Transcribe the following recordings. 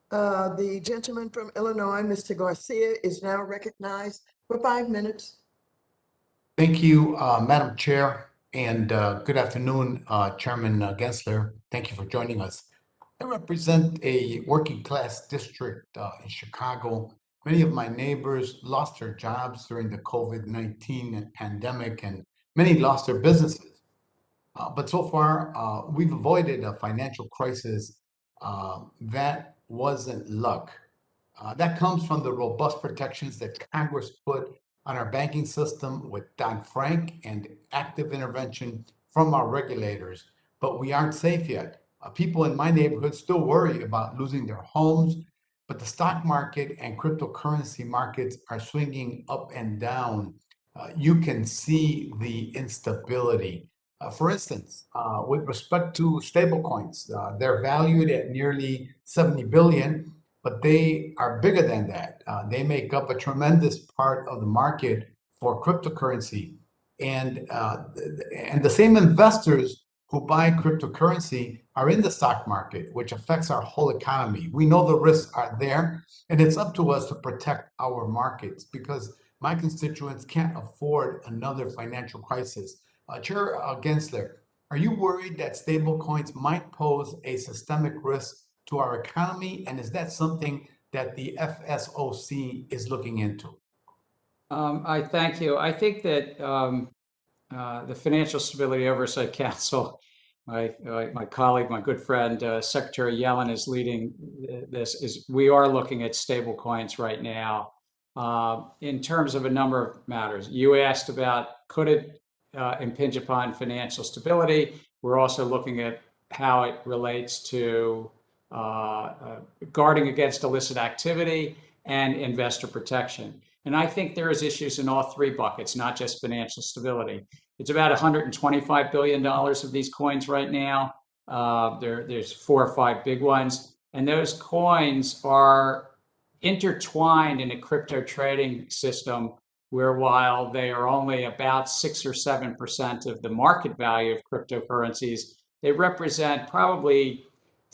The gentleman from Illinois, Mr. Garcia, is now recognized for 5 minutes. Thank you, Madam Chair, and good afternoon, Chairman Gensler. Thank you for joining us. I represent a working class district in Chicago. Many of my neighbors lost their jobs during the COVID-19 pandemic, and many lost their businesses. But so far, we've avoided a financial crisis. That wasn't luck. That comes from the robust protections that Congress put on our banking system with Dodd-Frank and active intervention from our regulators. But we aren't safe yet. People in my neighborhood still worry about losing their homes, but the stock market and cryptocurrency markets are swinging up and down. You can see the instability. For instance, with respect to stablecoins, they're valued at nearly 70 billion, but they are bigger than that. They make up a tremendous part of the market for cryptocurrency, and the same investors who buy cryptocurrency are in the stock market, which affects our whole economy. We know the risks are there, and it's up to us to protect our markets because my constituents can't afford another financial crisis. Chair Gensler, are you worried that stablecoins might pose a systemic risk to our economy? And is that something that the FSOC is looking into? I thank you. I think that the Financial Stability Oversight Council, my colleague, my good friend, Secretary Yellen is leading this. We are looking at stable coins right now in terms of a number of matters. You asked about could it impinge upon financial stability. We're also looking at how it relates to guarding against illicit activity and investor protection. And I think there is issues in all three buckets, not just financial stability. It's about $125 billion of these coins right now. There's 4 or 5 big ones. And those coins are intertwined in a crypto trading system where while they are only about 6 or 7% of the market value of cryptocurrencies, they represent probably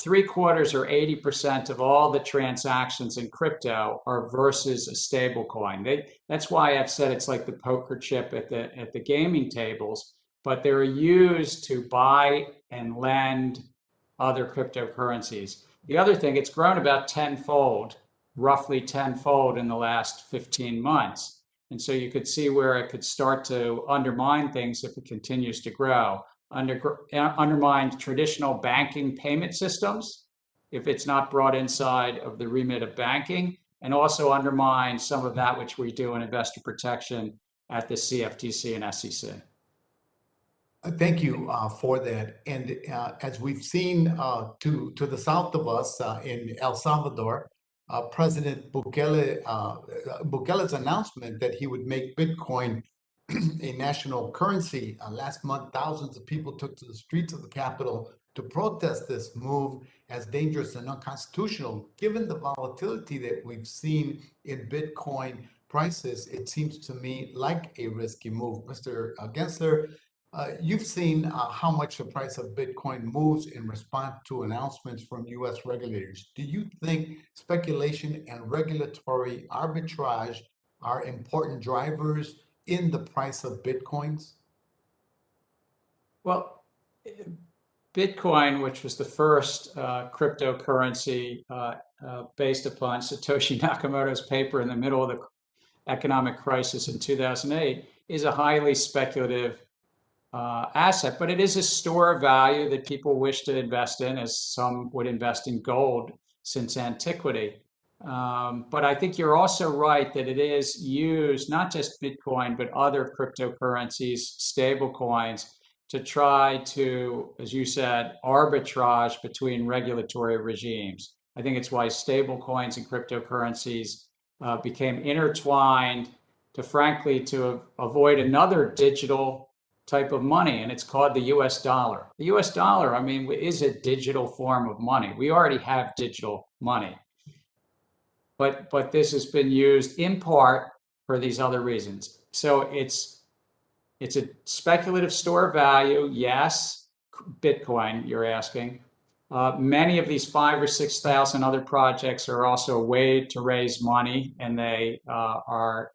3/4 or 80% of all the transactions in crypto are versus a stable coin. That's why I've said it's like the poker chip at the gaming tables, but they're used to buy and lend other cryptocurrencies. The other thing, it's grown about tenfold, roughly tenfold in the last 15 months. And so you could see where it could start to undermine things if it continues to grow. Undermine traditional banking payment systems if it's not brought inside of the remit of banking, and also undermine some of that which we do in investor protection at the CFTC and SEC. Thank you for that. And as we've seen to the south of us in El Salvador, President Bukele's announcement that he would make Bitcoin a national currency. Last month, thousands of people took to the streets of the capital to protest this move as dangerous and unconstitutional. Given the volatility that we've seen in Bitcoin prices, it seems to me like a risky move. Mr. Gensler, you've seen how much the price of Bitcoin moves in response to announcements from US regulators. Do you think speculation and regulatory arbitrage are important drivers in the price of Bitcoins? Well, Bitcoin, which was the first cryptocurrency based upon Satoshi Nakamoto's paper in the middle of the economic crisis in 2008, is a highly speculative asset, but it is a store of value that people wish to invest in, as some would invest in gold since antiquity. But I think you're also right that it is used, not just Bitcoin, but other cryptocurrencies, stable coins, to try to, as you said, arbitrage between regulatory regimes. I think it's why stable coins and cryptocurrencies became intertwined to, frankly, to avoid another digital type of money, and it's called the US dollar. The US dollar, I mean, is a digital form of money. We already have digital money. But this has been used in part for these other reasons. So it's a speculative store of value, yes, Bitcoin, you're asking. Many of these 5,000 or 6,000 other projects are also a way to raise money, and they are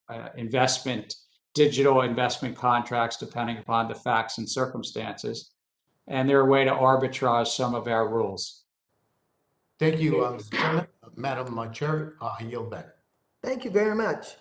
digital investment contracts, depending upon the facts and circumstances. And they're a way to arbitrage some of our rules. Thank you, Mr. Chairman. Madam Chair, I yield back. Thank you very much.